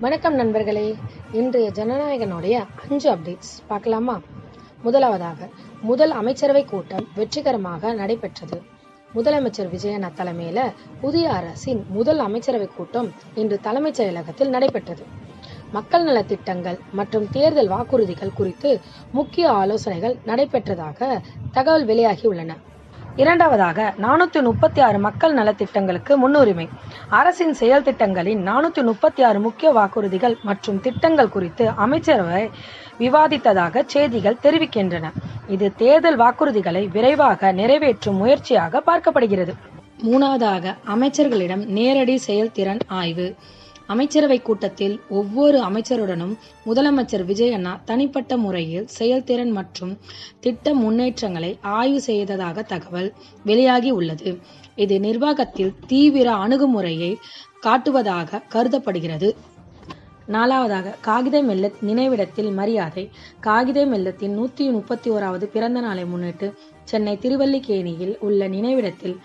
வணக்கம் நண்பர்களே. இன்றைய ஜனநாயகனுடைய 5 அப்டேட்ஸ் பார்க்கலாமா? முதலாவதாக, முதல் அமைச்சரவை கூட்டம் வெற்றிகரமாக நடைபெற்றது. முதலமைச்சர் விஜயண்ணா தலைமையில புதிய அரசின் முதல் அமைச்சரவை கூட்டம் இன்று தலைமைச் செயலகத்தில் நடைபெற்றது. மக்கள் நலத்திட்டங்கள் மற்றும் தேர்தல் வாக்குறுதிகள் குறித்து முக்கிய ஆலோசனைகள் நடைபெற்றதாக தகவல் வெளியாகியுள்ளன. இரண்டாவதாக, 436 மக்கள் நலத்திட்டங்களுக்கு முன்னுரிமை. அரசின் செயல் திட்டங்களின் 436 முக்கிய வாக்குறுதிகள் மற்றும் திட்டங்கள் குறித்து அமைச்சரவை விவாதித்ததாக செய்திகள் தெரிவிக்கின்றன. இது தேர்தல் வாக்குறுதிகளை விரைவாக நிறைவேற்றும் முயற்சியாக பார்க்கப்படுகிறது. மூணாவதாக, அமைச்சர்களிடம் நேரடி செயல்திறன் ஆய்வு. அமைச்சரவை கூட்டத்தில் ஒவ்வொரு அமைச்சருடனும் முதலமைச்சர் விஜயண்ணா தனிப்பட்ட முறையில் செயல்திறன் மற்றும் திட்ட முன்னேற்றங்களை ஆய்வு செய்ததாக தகவல் வெளியாகி உள்ளது. இது நிர்வாகத்தில் தீவிர அணுகுமுறையை காட்டுவதாக கருதப்படுகிறது. நாலாவதாக, காகித மில்லத் நினைவிடத்தில் மரியாதை. காகித மில்லத்தின் 131வது பிறந்த நாளை முன்னிட்டு சென்னை திருவல்லிக்கேணியில் உள்ள நினைவிடத்தில்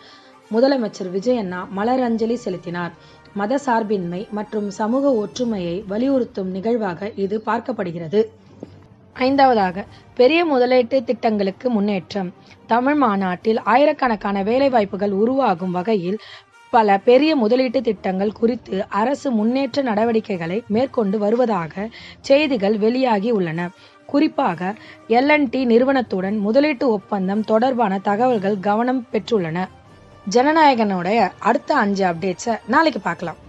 முதலமைச்சர் விஜயண்ணா மலர் அஞ்சலி செலுத்தினார். மத சார்பின்மை மற்றும் சமூக ஒற்றுமையை வலியுறுத்தும் நிகழ்வாக இது பார்க்கப்படுகிறது. ஐந்தாவதாக, பெரிய முதலீட்டு திட்டங்களுக்கு முன்னேற்றம். தமிழ் மாநாட்டில் ஆயிரக்கணக்கான வேலைவாய்ப்புகள் உருவாகும் வகையில் பல பெரிய முதலீட்டு திட்டங்கள் குறித்து அரசு முன்னேற்ற நடவடிக்கைகளை மேற்கொண்டு வருவதாக செய்திகள் வெளியாகி உள்ளன. குறிப்பாக L&T நிறுவனத்துடன் முதலீட்டு ஒப்பந்தம் தொடர்பான தகவல்கள் கவனம் பெற்றுள்ளன. ஜனநாயகனுடைய அடுத்த 5 அப்டேட்ஸை நாளைக்கு பார்க்கலாம்.